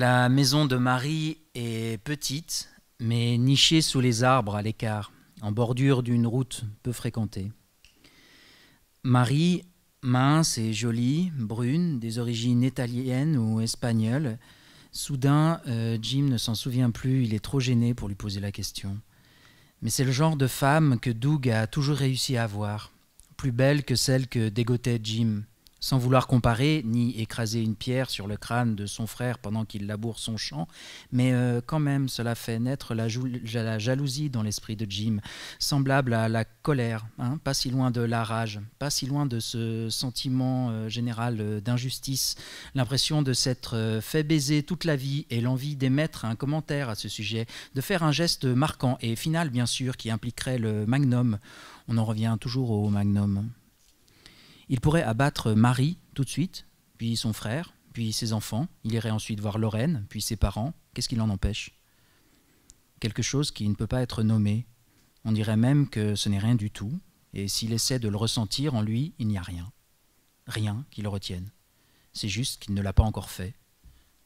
La maison de Marie est petite, mais nichée sous les arbres à l'écart, en bordure d'une route peu fréquentée. Marie, mince et jolie, brune, des origines italiennes ou espagnoles. Soudain, Jim ne s'en souvient plus, il est trop gêné pour lui poser la question. Mais c'est le genre de femme que Doug a toujours réussi à avoir, plus belle que celle que dégotait Jim, sans vouloir comparer ni écraser une pierre sur le crâne de son frère pendant qu'il laboure son champ, mais quand même cela fait naître la jalousie dans l'esprit de Jim, semblable à la colère, pas si loin de la rage, pas si loin de ce sentiment général d'injustice, l'impression de s'être fait baiser toute la vie et l'envie d'émettre un commentaire à ce sujet, de faire un geste marquant et final bien sûr qui impliquerait le magnum. On en revient toujours au magnum. Il pourrait abattre Marie tout de suite, puis son frère, puis ses enfants. Il irait ensuite voir Lorraine, puis ses parents. Qu'est-ce qui l'en empêche? Quelque chose qui ne peut pas être nommé. On dirait même que ce n'est rien du tout. Et s'il essaie de le ressentir en lui, il n'y a rien. Rien qui le retienne. C'est juste qu'il ne l'a pas encore fait.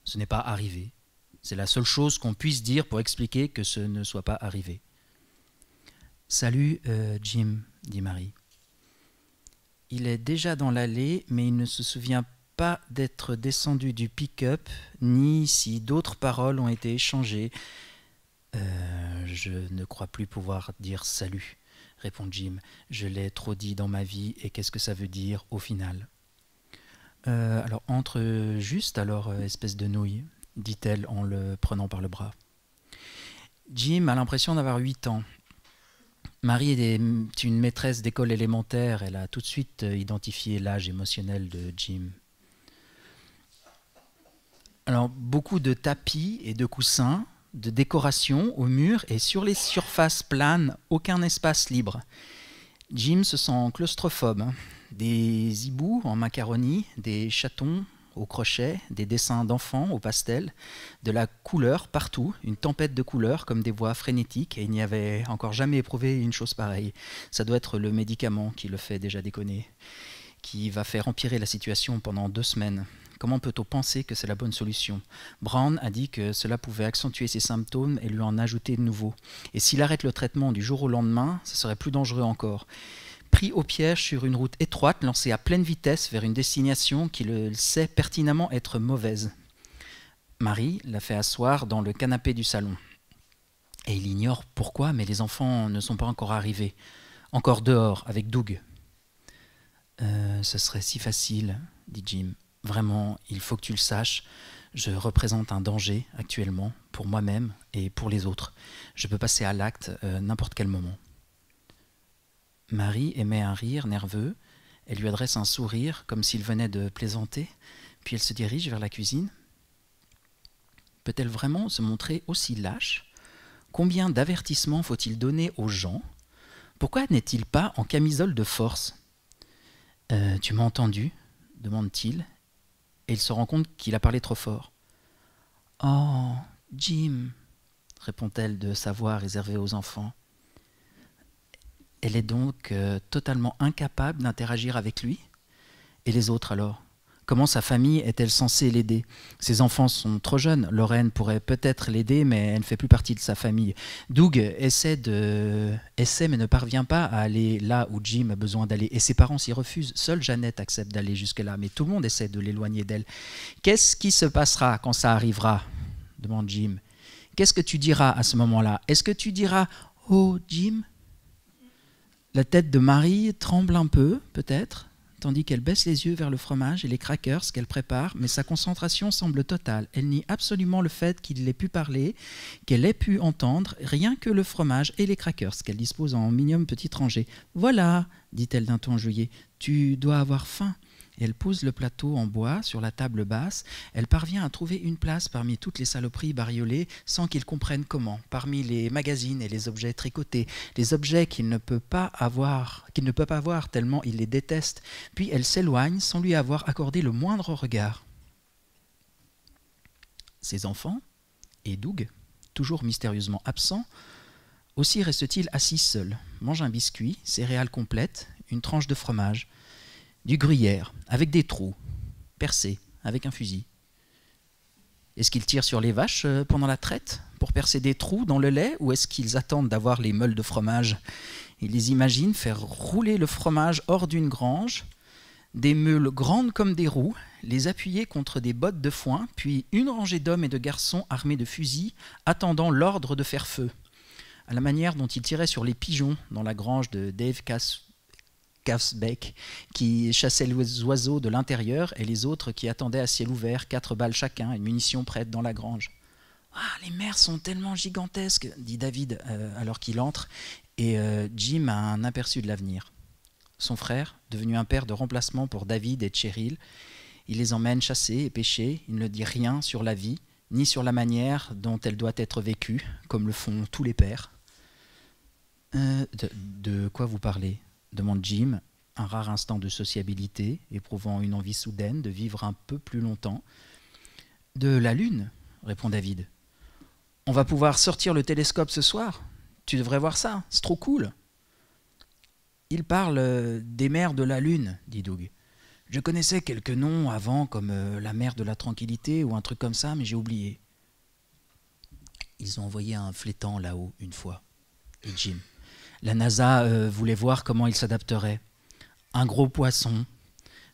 Ce n'est pas arrivé. C'est la seule chose qu'on puisse dire pour expliquer que ce ne soit pas arrivé. « Salut, Jim, » dit Marie. Il est déjà dans l'allée, mais il ne se souvient pas d'être descendu du pick-up, ni si d'autres paroles ont été échangées. Je ne crois plus pouvoir dire « salut », répond Jim. Je l'ai trop dit dans ma vie, et qu'est-ce que ça veut dire au final ? Alors, entre juste, alors, espèce de nouille, dit-elle en le prenant par le bras. Jim a l'impression d'avoir 8 ans. Marie est une maîtresse d'école élémentaire. Elle a tout de suite identifié l'âge émotionnel de Jim. Alors, beaucoup de tapis et de coussins, de décorations au mur et sur les surfaces planes, aucun espace libre. Jim se sent claustrophobe. Des hiboux en macaroni, des chatons au crochet, des dessins d'enfants au pastel, de la couleur partout, une tempête de couleurs comme des voix frénétiques, et il n'y avait encore jamais éprouvé une chose pareille. Ça doit être le médicament qui le fait déjà déconner, qui va faire empirer la situation pendant 2 semaines. Comment peut-on penser que c'est la bonne solution? Brown a dit que cela pouvait accentuer ses symptômes et lui en ajouter de nouveaux. Et s'il arrête le traitement du jour au lendemain, ce serait plus dangereux encore. Pris au piège sur une route étroite, lancé à pleine vitesse vers une destination qu'il sait pertinemment être mauvaise. Marie l'a fait asseoir dans le canapé du salon. Et il ignore pourquoi, mais les enfants ne sont pas encore arrivés. Encore dehors, avec Doug. Ce serait si facile, dit Jim. Vraiment, il faut que tu le saches. Je représente un danger actuellement, pour moi-même et pour les autres. Je peux passer à l'acte n'importe quel moment. Marie émet un rire nerveux. Elle lui adresse un sourire comme s'il venait de plaisanter, puis elle se dirige vers la cuisine. Peut-elle vraiment se montrer aussi lâche? Combien d'avertissements faut-il donner aux gens? Pourquoi n'est-il pas en camisole de force? Tu m'as entendu? Demande-t-il, et il se rend compte qu'il a parlé trop fort. Oh, Jim, répond-elle de sa voix réservée aux enfants. Elle est donc totalement incapable d'interagir avec lui? Et les autres alors? Comment sa famille est-elle censée l'aider? Ses enfants sont trop jeunes. Lorraine pourrait peut-être l'aider, mais elle ne fait plus partie de sa famille. Doug essaie mais ne parvient pas à aller là où Jim a besoin d'aller. Et ses parents s'y refusent. Seule Jeannette accepte d'aller jusque-là, mais tout le monde essaie de l'éloigner d'elle. Qu'est-ce qui se passera quand ça arrivera? Demande Jim. Qu'est-ce que tu diras à ce moment-là? Est-ce que tu diras « Oh, Jim ?» La tête de Marie tremble un peu, peut-être, tandis qu'elle baisse les yeux vers le fromage et les crackers qu'elle prépare, mais sa concentration semble totale. Elle nie absolument le fait qu'il ait pu parler, qu'elle ait pu entendre, rien que le fromage et les crackers qu'elle dispose en minimes petites rangées. « Voilà !» dit-elle d'un ton enjoué, « tu dois avoir faim. » Et elle pose le plateau en bois sur la table basse. Elle parvient à trouver une place parmi toutes les saloperies bariolées sans qu'il comprenne comment, parmi les magazines et les objets tricotés, les objets qu'il ne peut pas avoir tellement il les déteste. Puis elle s'éloigne sans lui avoir accordé le moindre regard. Ses enfants et Doug, toujours mystérieusement absent, aussi reste-t-il assis seul, mange un biscuit, céréales complètes, une tranche de fromage, du gruyère, avec des trous, percé, avec un fusil. Est-ce qu'ils tirent sur les vaches pendant la traite pour percer des trous dans le lait, ou est-ce qu'ils attendent d'avoir les meules de fromage? Ils les imaginent faire rouler le fromage hors d'une grange, des meules grandes comme des roues, les appuyer contre des bottes de foin, puis une rangée d'hommes et de garçons armés de fusils, attendant l'ordre de faire feu, à la manière dont ils tiraient sur les pigeons dans la grange de Dave Kavsbeck, qui chassait les oiseaux de l'intérieur, et les autres qui attendaient à ciel ouvert, 4 balles chacun et munitions prêtes dans la grange. « Ah, les mers sont tellement gigantesques !» dit David alors qu'il entre, et Jim a un aperçu de l'avenir. Son frère, devenu un père de remplacement pour David et Cheryl, il les emmène chasser et pêcher. Il ne dit rien sur la vie, ni sur la manière dont elle doit être vécue, comme le font tous les pères. De quoi vous parlez ? Demande Jim, un rare instant de sociabilité, éprouvant une envie soudaine de vivre un peu plus longtemps. De la Lune, répond David. On va pouvoir sortir le télescope ce soir. Tu devrais voir ça, c'est trop cool. Il parle des mers de la Lune, dit Doug. Je connaissais quelques noms avant, comme la mer de la Tranquillité ou un truc comme ça, mais j'ai oublié. Ils ont envoyé un flétan là-haut une fois, dit Jim. La NASA voulait voir comment il s'adapterait. Un gros poisson,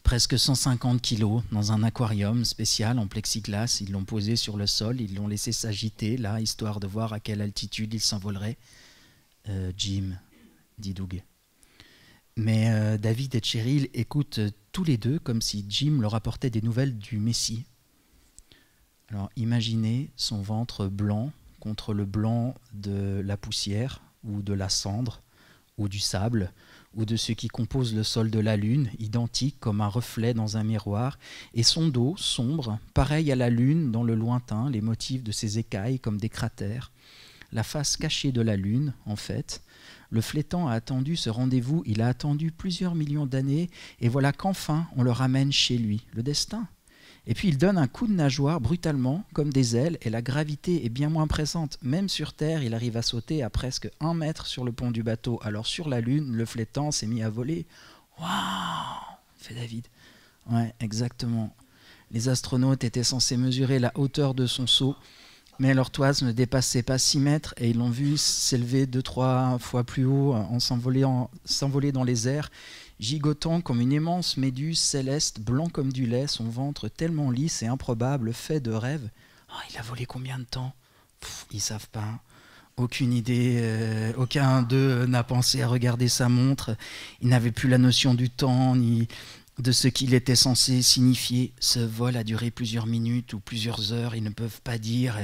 presque 150 kilos, dans un aquarium spécial en plexiglas. Ils l'ont posé sur le sol, ils l'ont laissé s'agiter, là, histoire de voir à quelle altitude il s'envolerait. Jim, dit Doug. Mais David et Cheryl écoutent tous les deux comme si Jim leur apportait des nouvelles du Messie. Alors imaginez son ventre blanc contre le blanc de la poussière ou de la cendre ou du sable ou de ce qui compose le sol de la Lune, identique comme un reflet dans un miroir, et son dos sombre, pareil à la Lune dans le lointain, les motifs de ses écailles comme des cratères, la face cachée de la Lune en fait. Le flétan a attendu ce rendez-vous, il a attendu plusieurs millions d'années, et voilà qu'enfin on le ramène chez lui, le destin. Et puis il donne un coup de nageoire brutalement, comme des ailes, et la gravité est bien moins présente. Même sur Terre, il arrive à sauter à presque 1 mètre sur le pont du bateau. Alors sur la Lune, le flétan s'est mis à voler. « Waouh !» fait David. Ouais, exactement. Les astronautes étaient censés mesurer la hauteur de son saut, mais leur toise ne dépassait pas 6 mètres et ils l'ont vu s'élever 2-3 fois plus haut en s'envoler dans les airs, gigotant comme une immense méduse céleste, blanc comme du lait, son ventre tellement lisse et improbable, fait de rêves. Oh, il a volé combien de temps ? Ils savent pas. Aucune idée. Aucun d'eux n'a pensé à regarder sa montre. Ils n'avaient plus la notion du temps ni de ce qu'il était censé signifier. Ce vol a duré plusieurs minutes ou plusieurs heures, ils ne peuvent pas dire,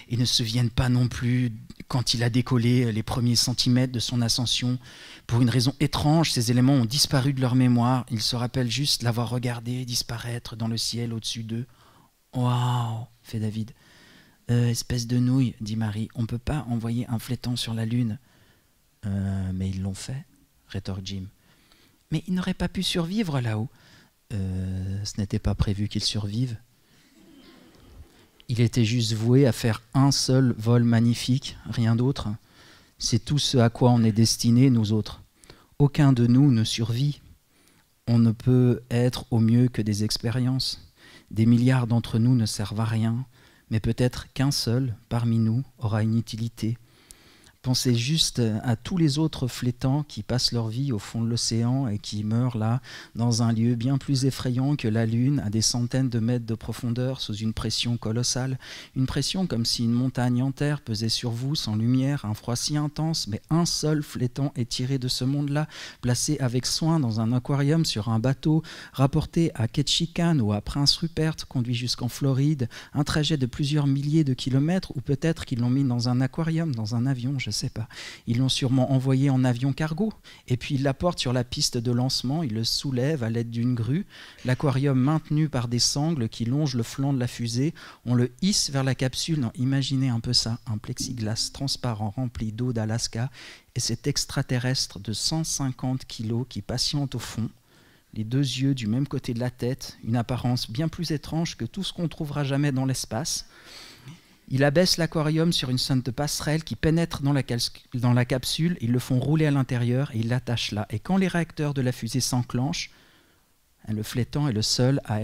et ne se souviennent pas non plus quand il a décollé les premiers centimètres de son ascension. Pour une raison étrange, ces éléments ont disparu de leur mémoire, ils se rappellent juste l'avoir regardé disparaître dans le ciel au-dessus d'eux. « Waouh !» fait David. « Espèce de nouille, » dit Marie, « on ne peut pas envoyer un flétan sur la Lune. » Mais ils l'ont fait, rétorque Jim. « Mais il n'aurait pas pu survivre là-haut. » Ce n'était pas prévu qu'il survive. Il était juste voué à faire un seul vol magnifique, rien d'autre. C'est tout ce à quoi on est destiné, nous autres. Aucun de nous ne survit. On ne peut être au mieux que des expériences. Des milliards d'entre nous ne servent à rien, mais peut-être qu'un seul parmi nous aura une utilité. Pensez juste à tous les autres flétans qui passent leur vie au fond de l'océan et qui meurent là, dans un lieu bien plus effrayant que la Lune, à des centaines de mètres de profondeur, sous une pression colossale. Une pression comme si une montagne entière pesait sur vous, sans lumière, un froid si intense, mais un seul flétan est tiré de ce monde-là, placé avec soin dans un aquarium sur un bateau, rapporté à Ketchikan ou à Prince Rupert, conduit jusqu'en Floride, un trajet de plusieurs milliers de kilomètres, ou peut-être qu'ils l'ont mis dans un aquarium, dans un avion, je ne sais pas. Ils l'ont sûrement envoyé en avion cargo. Et puis ils l'apportent sur la piste de lancement, ils le soulèvent à l'aide d'une grue. L'aquarium maintenu par des sangles qui longent le flanc de la fusée. On le hisse vers la capsule. Non, imaginez un peu ça, un plexiglas transparent rempli d'eau d'Alaska et cet extraterrestre de 150 kilos qui patiente au fond. Les deux yeux du même côté de la tête, une apparence bien plus étrange que tout ce qu'on trouvera jamais dans l'espace. Il abaisse l'aquarium sur une sorte de passerelle qui pénètre dans la capsule, ils le font rouler à l'intérieur et ils l'attachent là. Et quand les réacteurs de la fusée s'enclenchent, le flétan est le seul à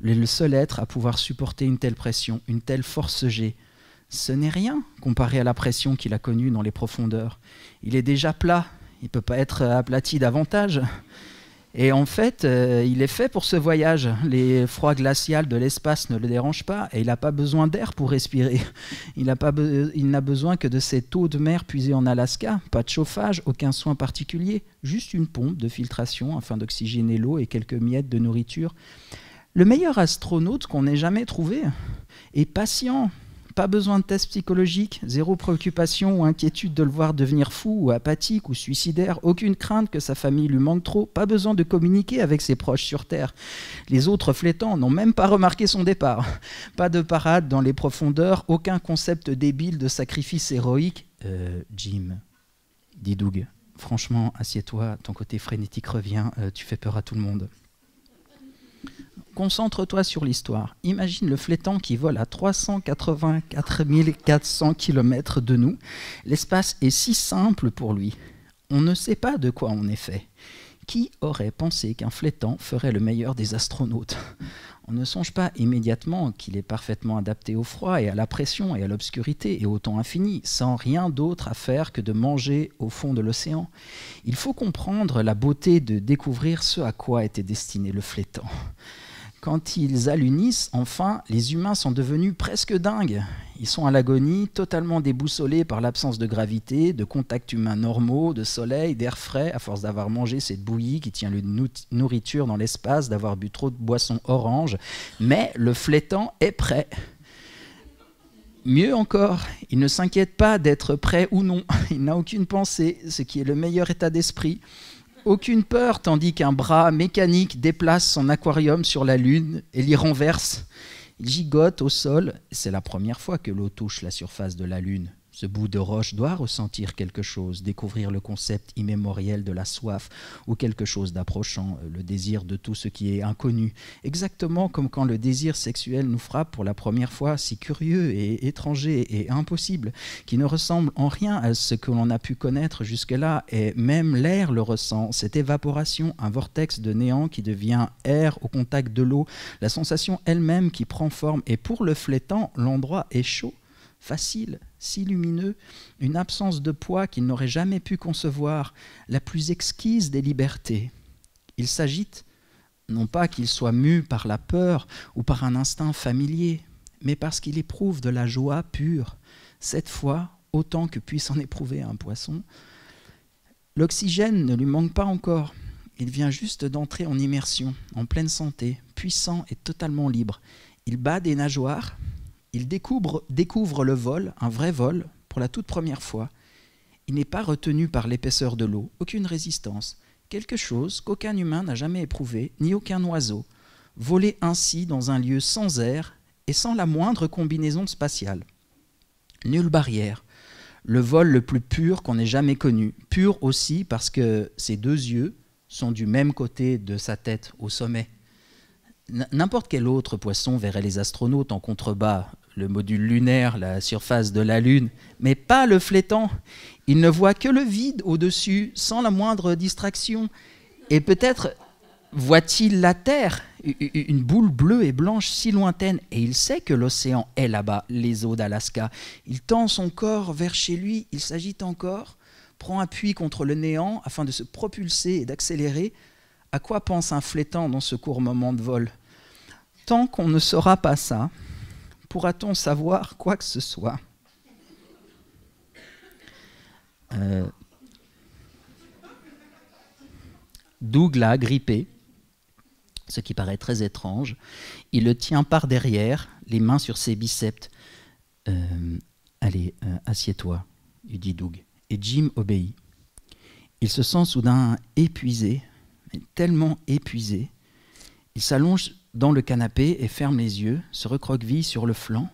le seul être à pouvoir supporter une telle pression, une telle force G. Ce n'est rien comparé à la pression qu'il a connue dans les profondeurs. Il est déjà plat, il ne peut pas être aplati davantage. Et en fait, il est fait pour ce voyage. Les froids glaciaux de l'espace ne le dérangent pas et il n'a pas besoin d'air pour respirer. Il n'a besoin que de cette eau de mer puisée en Alaska. Pas de chauffage, aucun soin particulier, juste une pompe de filtration afin d'oxygéner l'eau et quelques miettes de nourriture. Le meilleur astronaute qu'on ait jamais trouvé est patient. Pas besoin de test psychologique, zéro préoccupation ou inquiétude de le voir devenir fou ou apathique ou suicidaire, aucune crainte que sa famille lui manque trop, pas besoin de communiquer avec ses proches sur Terre. Les autres flétants n'ont même pas remarqué son départ. Pas de parade dans les profondeurs, aucun concept débile de sacrifice héroïque. Jim, dit Doug, franchement, assieds-toi, ton côté frénétique revient, tu fais peur à tout le monde. Concentre-toi sur l'histoire. Imagine le flétan qui vole à 384 400 km de nous. L'espace est si simple pour lui. On ne sait pas de quoi on est fait. Qui aurait pensé qu'un flétan ferait le meilleur des astronautes ? On ne songe pas immédiatement qu'il est parfaitement adapté au froid et à la pression et à l'obscurité et au temps infini, sans rien d'autre à faire que de manger au fond de l'océan. Il faut comprendre la beauté de découvrir ce à quoi était destiné le flétan. Quand ils allunissent, enfin, les humains sont devenus presque dingues. Ils sont à l'agonie, totalement déboussolés par l'absence de gravité, de contacts humains normaux, de soleil, d'air frais, à force d'avoir mangé cette bouillie qui tient une nourriture dans l'espace, d'avoir bu trop de boissons orange. Mais le flétan est prêt. Mieux encore, il ne s'inquiète pas d'être prêt ou non. Il n'a aucune pensée, ce qui est le meilleur état d'esprit. Aucune peur, tandis qu'un bras mécanique déplace son aquarium sur la Lune et l'y renverse. Il gigote au sol. C'est la première fois que l'eau touche la surface de la Lune. Ce bout de roche doit ressentir quelque chose, découvrir le concept immémoriel de la soif ou quelque chose d'approchant, le désir de tout ce qui est inconnu. Exactement comme quand le désir sexuel nous frappe pour la première fois, si curieux et étranger et impossible, qui ne ressemble en rien à ce que l'on a pu connaître jusque-là, et même l'air le ressent, cette évaporation, un vortex de néant qui devient air au contact de l'eau, la sensation elle-même qui prend forme, et pour le flétan, l'endroit est chaud. Facile, si lumineux, une absence de poids qu'il n'aurait jamais pu concevoir, la plus exquise des libertés. Il s'agite, non pas qu'il soit mu par la peur ou par un instinct familier, mais parce qu'il éprouve de la joie pure, cette fois autant que puisse en éprouver un poisson. L'oxygène ne lui manque pas encore, il vient juste d'entrer en immersion, en pleine santé, puissant et totalement libre. Il bat des nageoires. Il découvre le vol, un vrai vol, pour la toute première fois. Il n'est pas retenu par l'épaisseur de l'eau, aucune résistance, quelque chose qu'aucun humain n'a jamais éprouvé, ni aucun oiseau. Voler ainsi dans un lieu sans air et sans la moindre combinaison spatiale. Nulle barrière. Le vol le plus pur qu'on ait jamais connu. Pur aussi parce que ses deux yeux sont du même côté de sa tête, au sommet. N'importe quel autre poisson verrait les astronautes en contrebas, le module lunaire, la surface de la Lune, mais pas le flétan. Il ne voit que le vide au-dessus, sans la moindre distraction. Et peut-être voit-il la Terre, une boule bleue et blanche si lointaine, et il sait que l'océan est là-bas, les eaux d'Alaska. Il tend son corps vers chez lui, il s'agite encore, prend appui contre le néant afin de se propulser et d'accélérer. À quoi pense un flétan dans ce court moment de vol ? Tant qu'on ne saura pas ça, pourra-t-on savoir quoi que ce soit ? Doug l'a agrippé, ce qui paraît très étrange. Il le tient par derrière, les mains sur ses biceps. Allez, assieds-toi, lui dit Doug. Et Jim obéit. Il se sent soudain épuisé, tellement épuisé. Il s'allonge dans le canapé et ferme les yeux, se recroqueville sur le flanc.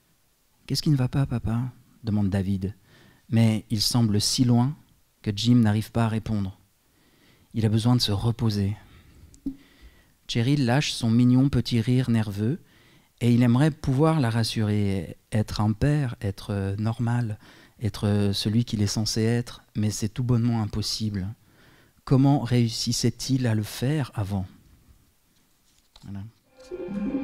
« Qu'est-ce qui ne va pas, papa ?» demande David. Mais il semble si loin que Jim n'arrive pas à répondre. Il a besoin de se reposer. Cheryl lâche son mignon petit rire nerveux et il aimerait pouvoir la rassurer, être un père, être normal, être celui qu'il est censé être, mais c'est tout bonnement impossible. Comment réussissait-il à le faire avant ? Voilà. podcast.